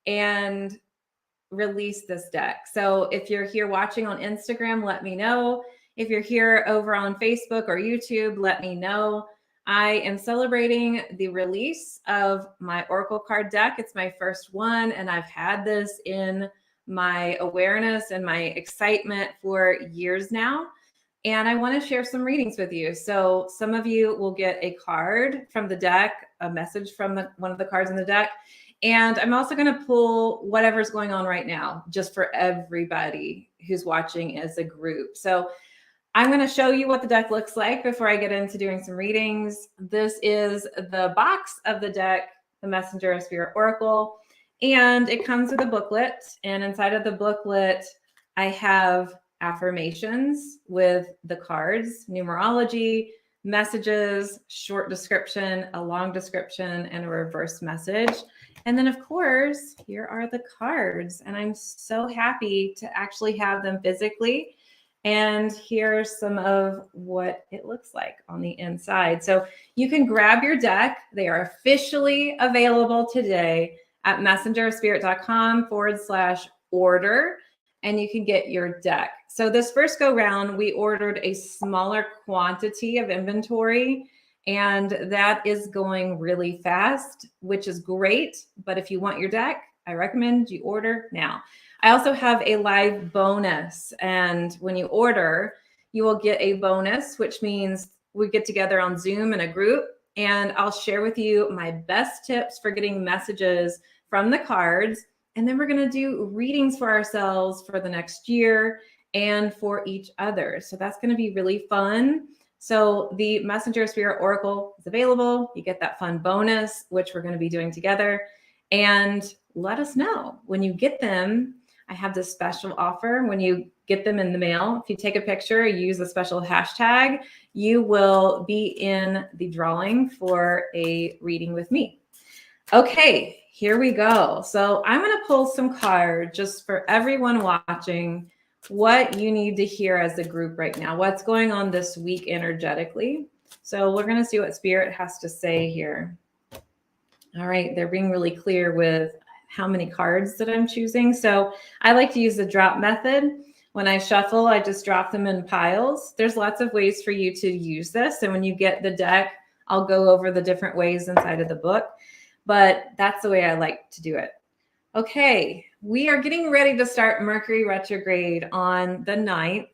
and release this deck. So if you're here watching on Instagram, let me know. If you're here over on Facebook or YouTube, let me know. I am celebrating the release of my Oracle card deck. It's my first one, and I've had this in my awareness and my excitement for years now. And I want to share some readings with you. So some of you will get a card from the deck, a message from one of the cards in the deck. And I'm also going to pull whatever's going on right now, just for everybody who's watching as a group. So I'm going to show you what the deck looks like before I get into doing some readings. This is the box of the deck, the Messenger of Spirit Oracle, and it comes with a booklet. And inside of the booklet, I have affirmations with the cards, numerology, messages, short description, a long description, and a reverse message. And then, of course, here are the cards. And I'm so happy to actually have them physically. And here's some of what it looks like on the inside. So you can grab your deck. They are officially available today at messengerofspirit.com/order. And you can get your deck. So this first go round, we ordered a smaller quantity of inventory, and that is going really fast, which is great. But if you want your deck, I recommend you order now. I also have a live bonus, and when you order, you will get a bonus, which means we get together on Zoom in a group, and I'll share with you my best tips for getting messages from the cards. And then we're going to do readings for ourselves for the next year and for each other. So that's going to be really fun. So the Messenger Spirit Oracle is available. You get that fun bonus, which we're going to be doing together. And let us know when you get them. I have this special offer. When you get them in the mail, if you take a picture, use a special hashtag, you will be in the drawing for a reading with me. Okay, here we go. So I'm going to pull some cards just for everyone watching, what you need to hear as a group right now, what's going on this week energetically. So we're going to see what Spirit has to say here. All right, they're being really clear with how many cards that I'm choosing. So I like to use the drop method. When I shuffle, I just drop them in piles. There's lots of ways for you to use this. And when you get the deck, I'll go over the different ways inside of the book. But that's the way I like to do it. Okay, we are getting ready to start Mercury retrograde on the 9th.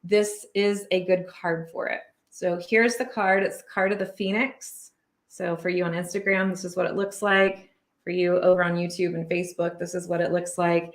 This is a good card for it. So here's the card. It's the card of the Phoenix. So for you on Instagram, this is what it looks like. For you over on YouTube and Facebook, this is what it looks like.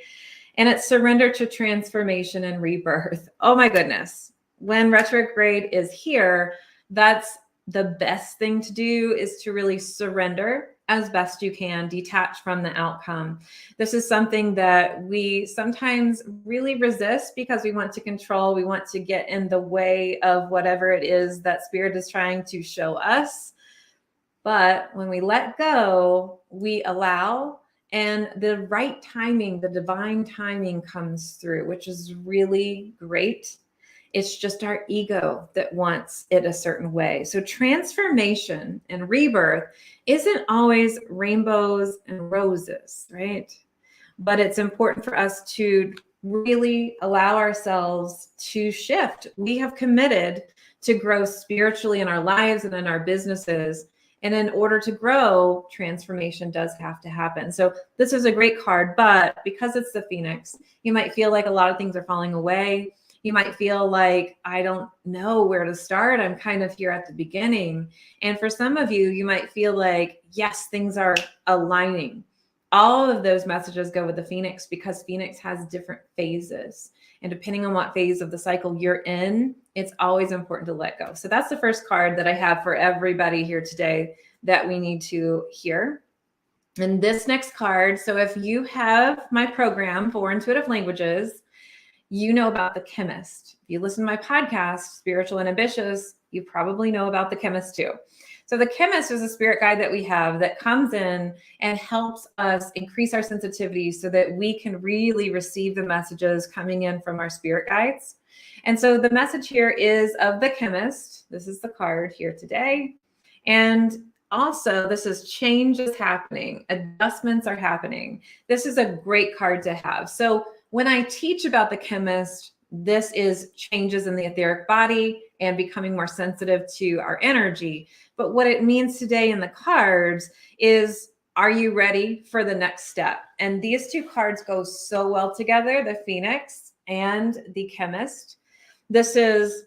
And it's surrender to transformation and rebirth. Oh my goodness. When retrograde is here, that's the best thing to do, is to really surrender as best you can, detach from the outcome. This is something that we sometimes really resist because we want to control. We want to get in the way of whatever it is that Spirit is trying to show us. But when we let go, we allow, and the right timing, the divine timing comes through, which is really great. It's just our ego that wants it a certain way. So transformation and rebirth isn't always rainbows and roses, right? But it's important for us to really allow ourselves to shift. We have committed to grow spiritually in our lives and in our businesses. And in order to grow, transformation does have to happen. So this is a great card, but because it's the Phoenix, you might feel like a lot of things are falling away. You might feel like, I don't know where to start. I'm kind of here at the beginning. And for some of you, you might feel like, yes, things are aligning. All of those messages go with the Phoenix because Phoenix has different phases. And depending on what phase of the cycle you're in, it's always important to let go. So that's the first card that I have for everybody here today that we need to hear. And this next card, so if you have my program, 4 Intuitive Languages, you know about the chemist. If you listen to my podcast, Spiritual and Ambitious, you probably know about the chemist too. So the chemist is a spirit guide that we have that comes in and helps us increase our sensitivity so that we can really receive the messages coming in from our spirit guides. And so the message here is of the chemist. This is the card here today. And also, this is change is happening, adjustments are happening. This is a great card to have. So when I teach about the chemist, this is changes in the etheric body and becoming more sensitive to our energy. But what it means today in the cards is, are you ready for the next step? And these two cards go so well together, the Phoenix and the Chemist. This is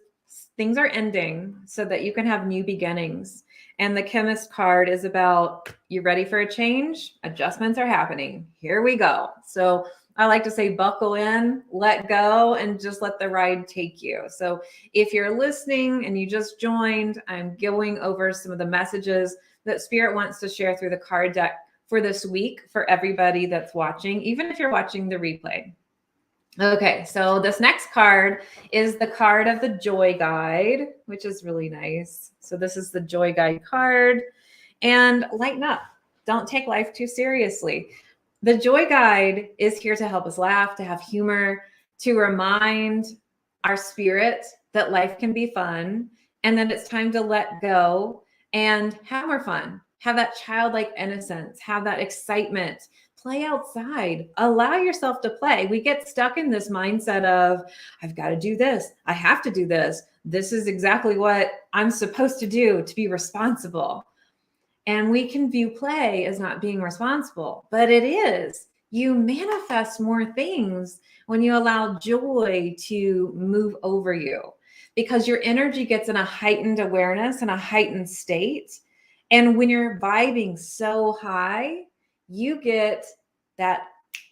things are ending so that you can have new beginnings. And the Chemist card is about, you ready for a change? Adjustments are happening. Here we go. So I like to say, buckle in, let go, and just let the ride take you. So if you're listening and you just joined, I'm going over some of the messages that Spirit wants to share through the card deck for this week for everybody that's watching, even if you're watching the replay. Okay, so this next card is the card of the Joy Guide, which is really nice. So this is the Joy Guide card. And lighten up. Don't take life too seriously. The Joy Guide is here to help us laugh, to have humor, to remind our spirit that life can be fun and that it's time to let go and have more fun. Have that childlike innocence, have that excitement. Play outside. Allow yourself to play. We get stuck in this mindset of, I've got to do this. I have to do this. This is exactly what I'm supposed to do to be responsible. And we can view play as not being responsible, but it is. You manifest more things when you allow joy to move over you, because your energy gets in a heightened awareness and a heightened state. And when you're vibing so high, you get that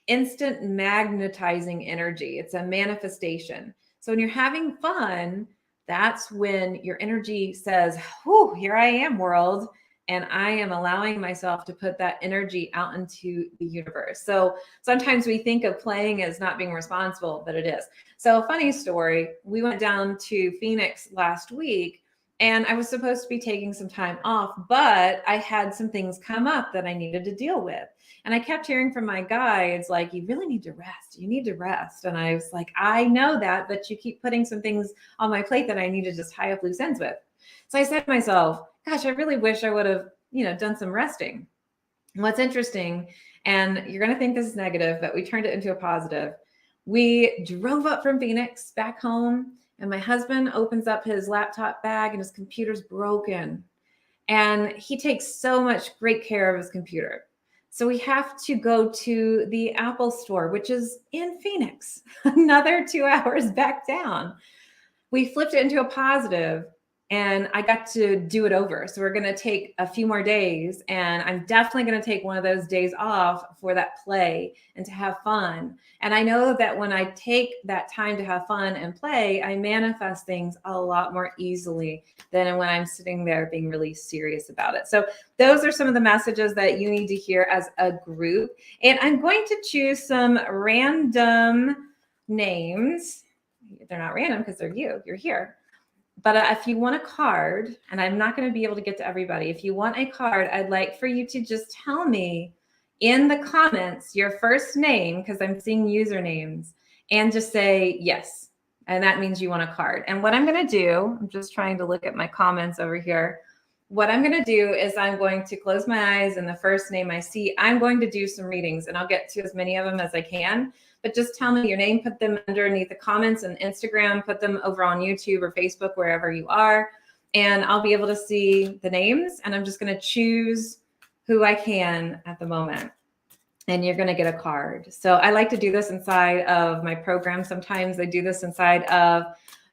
instant magnetizing energy. It's a manifestation. So when you're having fun, that's when your energy says, whew, here I am, world. And I am allowing myself to put that energy out into the universe. So sometimes we think of playing as not being responsible, but it is. So funny story, we went down to Phoenix last week and I was supposed to be taking some time off, but I had some things come up that I needed to deal with. And I kept hearing from my guides, like, you really need to rest. You need to rest. And I was like, I know that, but you keep putting some things on my plate that I need to just tie up loose ends with. So I said to myself, gosh, I really wish I would have, done some resting. And what's interesting, and you're going to think this is negative, but we turned it into a positive. We drove up from Phoenix back home, and my husband opens up his laptop bag and his computer's broken. And he takes so much great care of his computer. So we have to go to the Apple store, which is in Phoenix, another 2 hours back down. We flipped it into a positive and I got to do it over. So we're going to take a few more days, and I'm definitely going to take one of those days off for that play and to have fun. And I know that when I take that time to have fun and play, I manifest things a lot more easily than when I'm sitting there being really serious about it. So those are some of the messages that you need to hear as a group. And I'm going to choose some random names. They're not random because they're you're here. But if you want a card, and I'm not going to be able to get to everybody, if you want a card, I'd like for you to just tell me in the comments your first name, because I'm seeing usernames, and just say yes. And that means you want a card. And what I'm going to do, I'm just trying to look at my comments over here. What I'm going to do is I'm going to close my eyes, and the first name I see, I'm going to do some readings, and I'll get to as many of them as I can. But just tell me your name, put them underneath the comments on Instagram, put them over on YouTube or Facebook, wherever you are. And I'll be able to see the names, and I'm just going to choose who I can at the moment. And you're going to get a card. So I like to do this inside of my program. Sometimes I do this inside of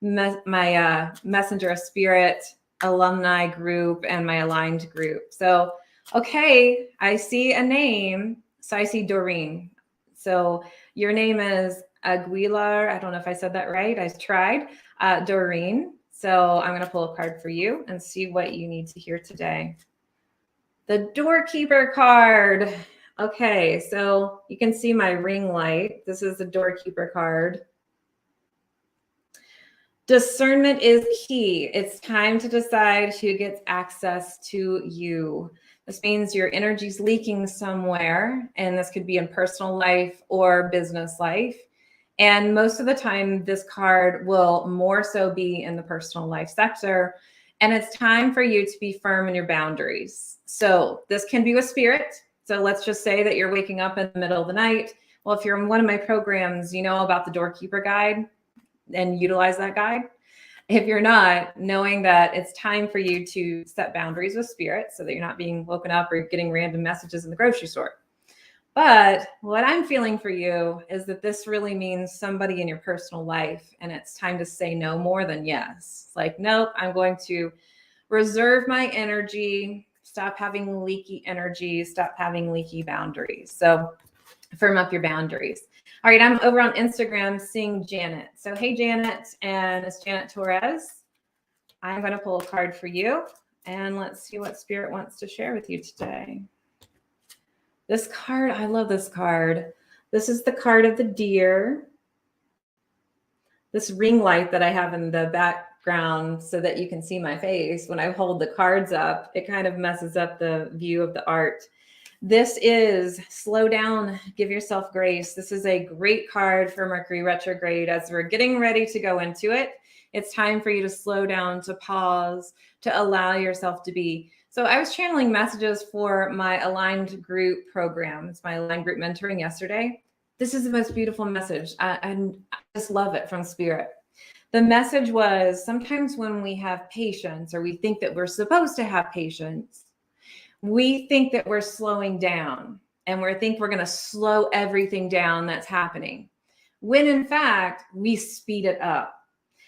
my Messenger of Spirit alumni group and my aligned group. So, okay, I see a name. So I see Doreen. So your name is Aguilar. I don't know if I said that right. I tried. Doreen. So I'm going to pull a card for you and see what you need to hear today. The Doorkeeper card. Okay, so you can see my ring light. This is the Doorkeeper card. Discernment is key. It's time to decide who gets access to you. This means your energy's leaking somewhere, and this could be in personal life or business life. And most of the time, this card will more so be in the personal life sector. And it's time for you to be firm in your boundaries. So this can be with spirit. So let's just say that you're waking up in the middle of the night. Well, if you're in one of my programs, you know about the doorkeeper guide and utilize that guide. If you're not, knowing that it's time for you to set boundaries with spirit so that you're not being woken up or getting random messages in the grocery store. But what I'm feeling for you is that this really means somebody in your personal life, and it's time to say no more than yes. It's like, nope, I'm going to reserve my energy, stop having leaky energy, stop having leaky boundaries. So firm up your boundaries. All right, I'm over on Instagram seeing Janet. So hey, Janet, and it's Janet Torres. I'm going to pull a card for you, and let's see what Spirit wants to share with you today. This card, I love this card. This is the card of the deer. This ring light that I have in the background so that you can see my face. When I hold the cards up, it kind of messes up the view of the art. This is slow down, give yourself grace. This is a great card for Mercury retrograde. As we're getting ready to go into it, it's time for you to slow down, to pause, to allow yourself to be. So I was channeling messages for my aligned group programs, my aligned group mentoring yesterday. This is the most beautiful message. I just love it from Spirit. The message was, sometimes when we have patience, or we think that we're supposed to have patience, we think that we're slowing down, and we think we're going to slow everything down that's happening, when in fact we speed it up.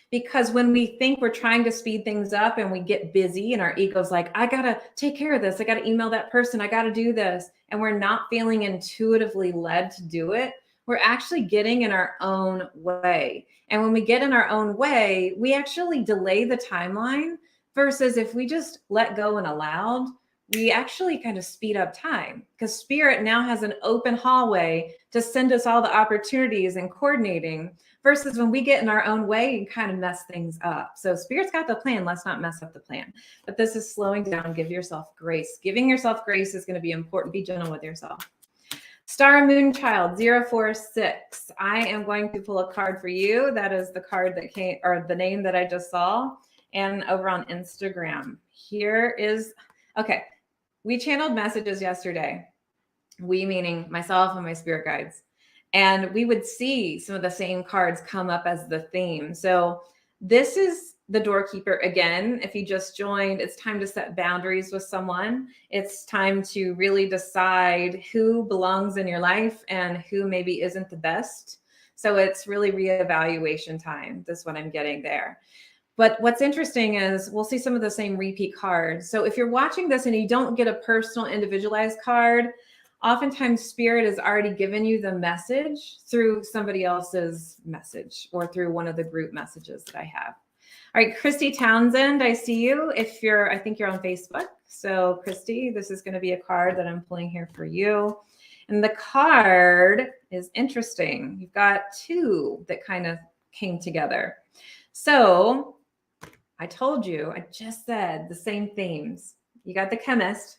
Because when we think we're trying to speed things up and we get busy and our ego's like, I got to take care of this, I got to email that person, I got to do this, and we're not feeling intuitively led to do it, we're actually getting in our own way. And when we get in our own way, we actually delay the timeline, versus if we just let go and allowed, we actually kind of speed up time, because Spirit now has an open hallway to send us all the opportunities and coordinating, versus when we get in our own way and kind of mess things up. So Spirit's got the plan. Let's not mess up the plan. But this is slowing down. Give yourself grace. Giving yourself grace is going to be important. Be gentle with yourself. Star Moon Child 046. I am going to pull a card for you. That is the card that came, or the name that I just saw. And over on Instagram, here is, okay. We channeled messages yesterday. We meaning myself and my spirit guides. And we would see some of the same cards come up as the theme. So this is the doorkeeper again. If you just joined, it's time to set boundaries with someone. It's time to really decide who belongs in your life and who maybe isn't the best. So it's really reevaluation time. That's what I'm getting there. But what's interesting is we'll see some of the same repeat cards. So if you're watching this and you don't get a personal individualized card, oftentimes Spirit has already given you the message through somebody else's message or through one of the group messages that I have. All right, Christy Townsend, I see you. If you're, I think you're on Facebook. So Christy, this is going to be a card that I'm pulling here for you. And the card is interesting. You've got two that kind of came together. So I told you, I just said the same themes. You got the chemist.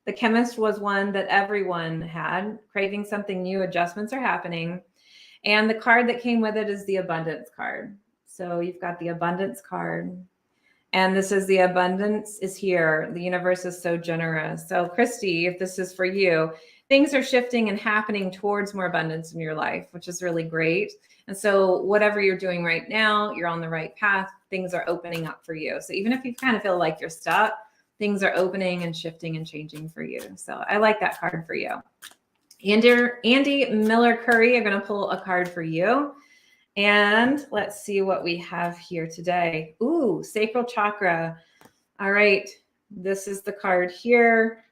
The chemist was one that everyone had, craving something new, adjustments are happening. And the card that came with it is the abundance card. So you've got the abundance card. And this is the abundance is here. The universe is so generous. So Christy, if this is for you, things are shifting and happening towards more abundance in your life, which is really great. And so whatever you're doing right now, you're on the right path. Things are opening up for you. So even if you kind of feel like you're stuck, things are opening and shifting and changing for you. So I like that card for you. Andy Miller Curry, I'm going to pull a card for you. And let's see what we have here today. Ooh, sacral chakra. All right. This is the card here.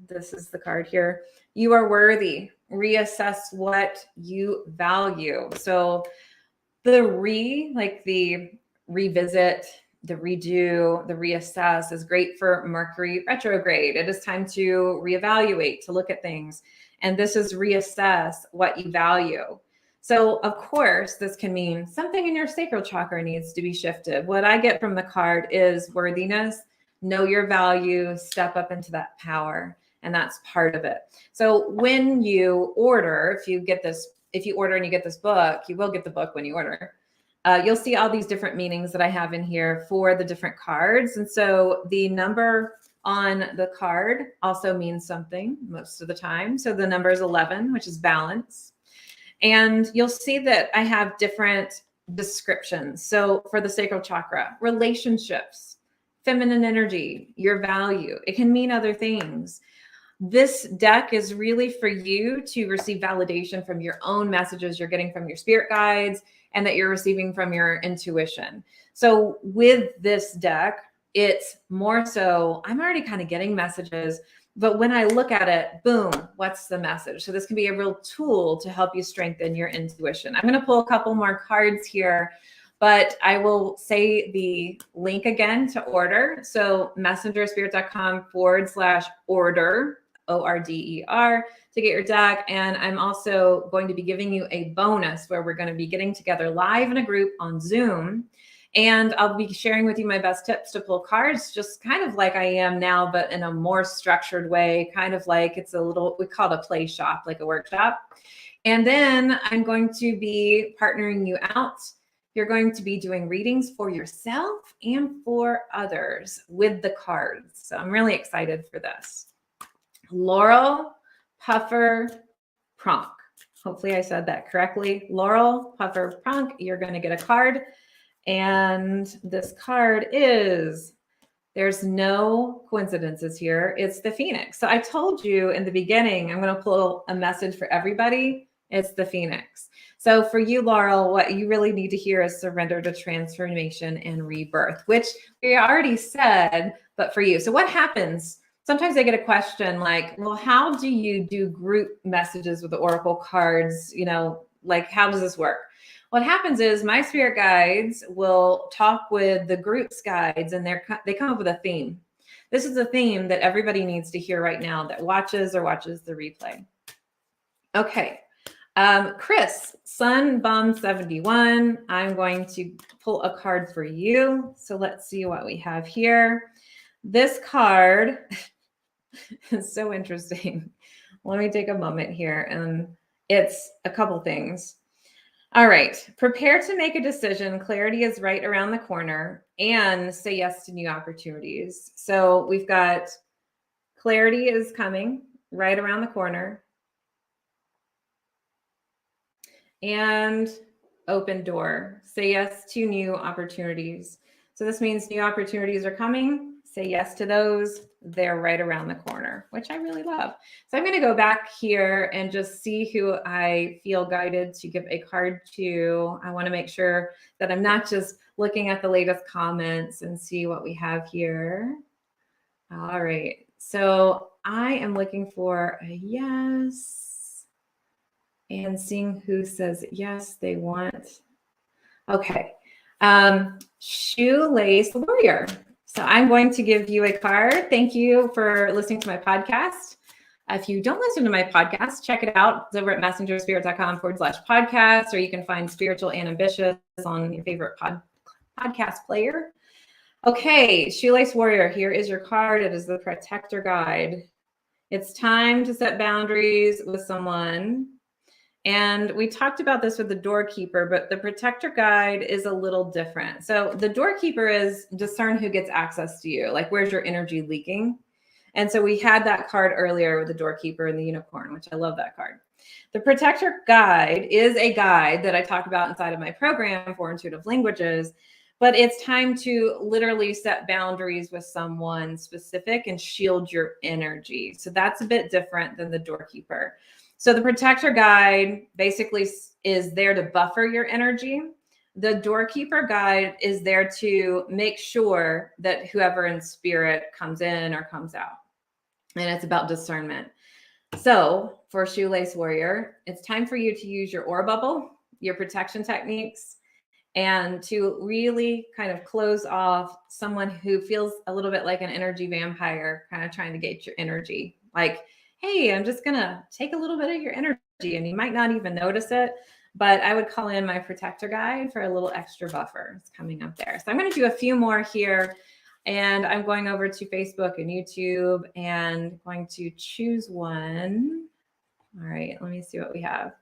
This is the card here. You are worthy. Reassess what you value. So the revisit, the redo, the reassess is great for Mercury retrograde. It is time to reevaluate, to look at things. And this is reassess what you value. So of course, this can mean something in your sacral chakra needs to be shifted. What I get from the card is worthiness, know your value, step up into that power. And that's part of it. So when you order, if you order and you get this book, you will get the book when you order. You'll see all these different meanings that I have in here for the different cards. And so the number on the card also means something most of the time. So the number is 11, which is balance. And you'll see that I have different descriptions. So for the sacral chakra, relationships, feminine energy, your value, it can mean other things. This deck is really for you to receive validation from your own messages you're getting from your spirit guides and that you're receiving from your intuition. So with this deck, it's more so I'm already kind of getting messages, but when I look at it, boom, what's the message? So this can be a real tool to help you strengthen your intuition. I'm going to pull a couple more cards here, but I will say the link again to order. So messengerspirit.com/order, ORDER, to get your deck. And I'm also going to be giving you a bonus where we're going to be getting together live in a group on Zoom. And I'll be sharing with you my best tips to pull cards, just kind of like I am now, but in a more structured way, kind of like it's a little, we call it a play shop, like a workshop. And then I'm going to be partnering you out. You're going to be doing readings for yourself and for others with the cards. So I'm really excited for this. Laurel, Puffer, Pronk. Hopefully I said that correctly. Laurel, Puffer, Pronk, you're going to get a card. And this card is, there's no coincidences here. It's the Phoenix. So I told you in the beginning, I'm going to pull a message for everybody. It's the Phoenix. So for you, Laurel, what you really need to hear is surrender to transformation and rebirth, which we already said, but for you. So what happens? Sometimes I get a question like, well, how do you do group messages with the Oracle cards? You know, like, how does this work? What happens is my spirit guides will talk with the group's guides and they come up with a theme. This is a theme that everybody needs to hear right now that watches the replay. Okay. Chris, Sun Bomb 71. I'm going to pull a card for you. So let's see what we have here. This card is so interesting. Let me take a moment here, and it's a couple things. All right. Prepare to make a decision. Clarity is right around the corner, and say yes to new opportunities. So we've got clarity is coming right around the corner, and open door. Say yes to new opportunities. So this means new opportunities are coming. Say yes to those. They're right around the corner, which I really love. So I'm going to go back here and just see who I feel guided to give a card to. I want to make sure that I'm not just looking at the latest comments and see what we have here. All right. So I am looking for a yes and seeing who says yes, they want. Okay. Shoelace Warrior. So I'm going to give you a card. Thank you for listening to my podcast. If you don't listen to my podcast, check it out. It's over at messengerspirit.com/podcast, or you can find Spiritual and Ambitious on your favorite podcast player. Okay, Shoelace Warrior, here is your card. It is the Protector Guide. It's time to set boundaries with someone. And we talked about this with the doorkeeper, but the Protector Guide is a little different. So the doorkeeper is discern who gets access to you. Like, where's your energy leaking? And so we had that card earlier with the doorkeeper and the unicorn, which I love that card. The Protector Guide is a guide that I talk about inside of my program for intuitive languages, but it's time to literally set boundaries with someone specific and shield your energy. So that's a bit different than the doorkeeper. So the Protector Guide basically is there to buffer your energy. The Doorkeeper Guide is there to make sure that whoever in spirit comes in or comes out. And it's about discernment. So for Shoelace Warrior, it's time for you to use your aura bubble, your protection techniques, and to really kind of close off someone who feels a little bit like an energy vampire, kind of trying to get your energy. Like, hey, I'm just going to take a little bit of your energy, and you might not even notice it, but I would call in my Protector Guide for a little extra buffer. It's coming up there. So I'm going to do a few more here, and I'm going over to Facebook and YouTube and going to choose one. All right, let me see what we have.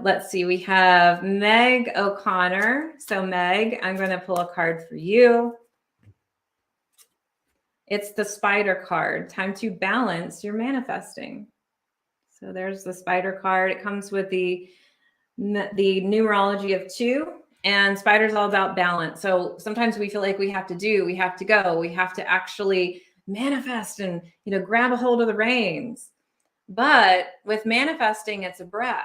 Let's see, we have Meg O'Connor. So Meg, I'm going to pull a card for you. It's the spider card. Time to balance your manifesting. So there's the spider card. It comes with the numerology of 2, and spider's all about balance. So sometimes we feel like we have to go, we have to actually manifest and, grab a hold of the reins. But with manifesting, it's a breath.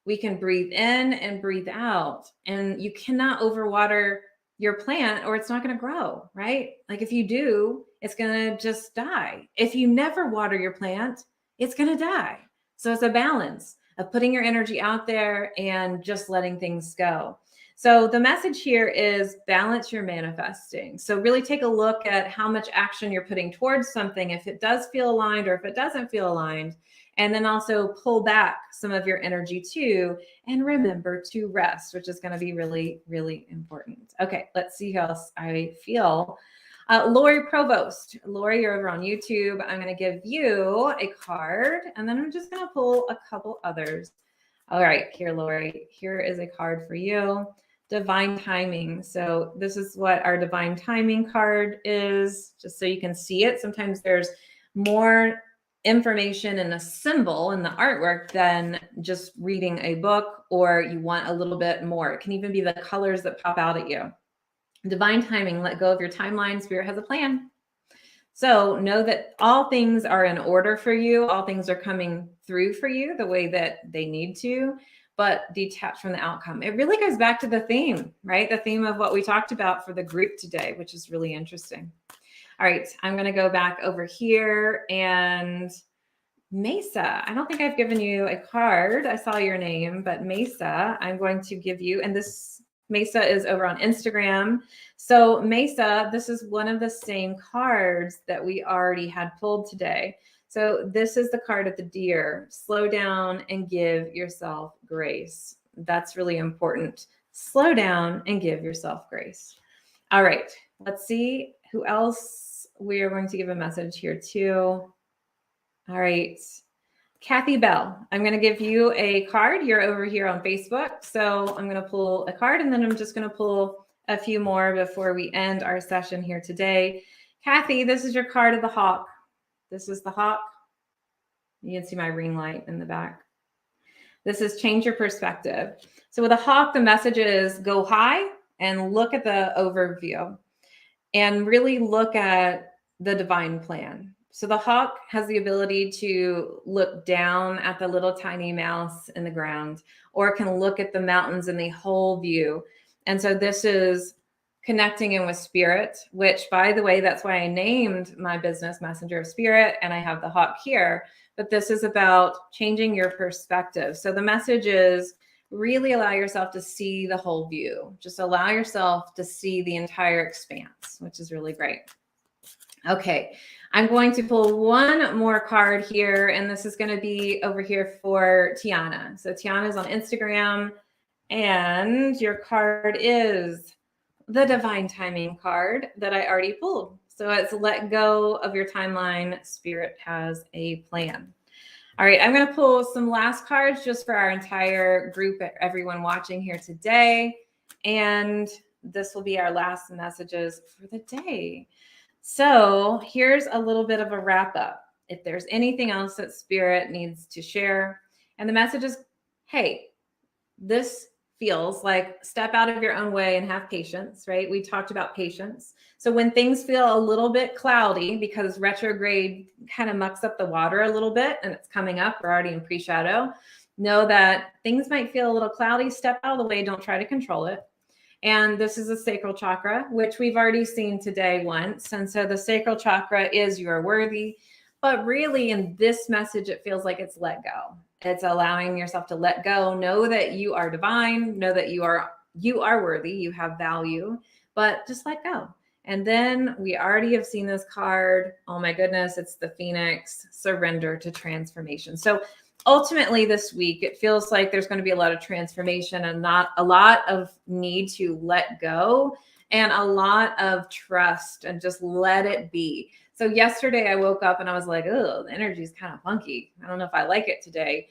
We can breathe in and breathe out, and you cannot overwater your plant or it's not going to grow, right? Like if you do, it's going to just die. If you never water your plant, it's going to die. So it's a balance of putting your energy out there and just letting things go. So the message here is balance your manifesting. So really take a look at how much action you're putting towards something, if it does feel aligned or if it doesn't feel aligned. And then also pull back some of your energy too, and remember to rest, which is going to be really, really important. Okay, let's see how else I feel. Lori Provost. Lori, you're over on YouTube. I'm going to give you a card, and then I'm just going to pull a couple others. All right, here, Lori. Here is a card for you. Divine timing. So this is what our divine timing card is, just so you can see it. Sometimes there's more information in a symbol in the artwork than just reading a book, or you want a little bit more. It can even be the colors that pop out at you. Divine timing, let go of your timeline. Spirit has a plan. So know that all things are in order for you. All things are coming through for you the way that they need to, but detach from the outcome. It really goes back to the theme, right? The theme of what we talked about for the group today, which is really interesting. All right, I'm going to go back over here, and Mesa, I don't think I've given you a card. I saw your name, but Mesa, I'm going to give you, and this Mesa is over on Instagram. So Mesa, this is one of the same cards that we already had pulled today. So this is the card of the deer. Slow down and give yourself grace. That's really important. Slow down and give yourself grace. All right, let's see who else we are going to give a message here to. All right. Kathy Bell, I'm going to give you a card. You're over here on Facebook. So I'm going to pull a card, and then I'm just going to pull a few more before we end our session here today. Kathy, this is your card of the hawk. This is the hawk. You can see my ring light in the back. This is change your perspective. So with a hawk, the message is go high and look at the overview and really look at the divine plan. So the hawk has the ability to look down at the little tiny mouse in the ground, or can look at the mountains in the whole view. And so this is connecting in with spirit, which, by the way, that's why I named my business Messenger of Spirit, and I have the hawk here. But this is about changing your perspective. So the message is really allow yourself to see the whole view. Just allow yourself to see the entire expanse, which is really great. Okay, I'm going to pull one more card here, and this is going to be over here for Tiana. So Tiana is on Instagram, and your card is the divine timing card that I already pulled. So it's let go of your timeline. Spirit has a plan. All right, I'm going to pull some last cards just for our entire group, everyone watching here today. And this will be our last messages for the day. So here's a little bit of a wrap up. If there's anything else that Spirit needs to share, and the message is, hey, this feels like step out of your own way and have patience, right? We talked about patience. So when things feel a little bit cloudy because retrograde kind of mucks up the water a little bit and it's coming up, we're already in pre-shadow, know that things might feel a little cloudy. Step out of the way. Don't try to control it. And this is a sacral chakra, which we've already seen today once. And so the sacral chakra is you're worthy. But really in this message, it feels like it's let go. It's allowing yourself to let go. Know that you are divine. Know that you are worthy. You have value, but just let go. And then we already have seen this card. Oh my goodness, it's the Phoenix, surrender to transformation. So ultimately this week, it feels like there's going to be a lot of transformation and not a lot of need to let go and a lot of trust and just let it be. So yesterday I woke up and I was like, oh, the energy is kind of funky. I don't know if I like it today.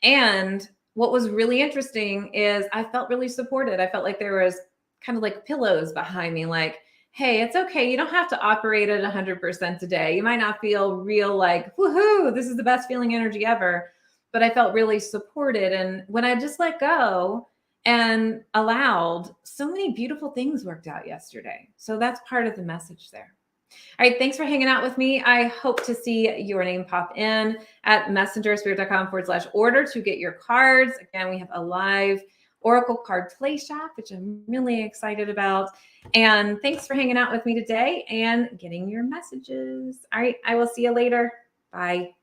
And what was really interesting is I felt really supported. I felt like there was kind of like pillows behind me, like, hey, it's okay. You don't have to operate at 100% today. You might not feel real like, woohoo, this is the best feeling energy ever. But I felt really supported. And when I just let go and allowed, so many beautiful things worked out yesterday. So that's part of the message there. All right. Thanks for hanging out with me. I hope to see your name pop in at messengerspirit.com/order to get your cards. Again, we have a live Oracle card play shop, which I'm really excited about. And thanks for hanging out with me today and getting your messages. All right. I will see you later. Bye.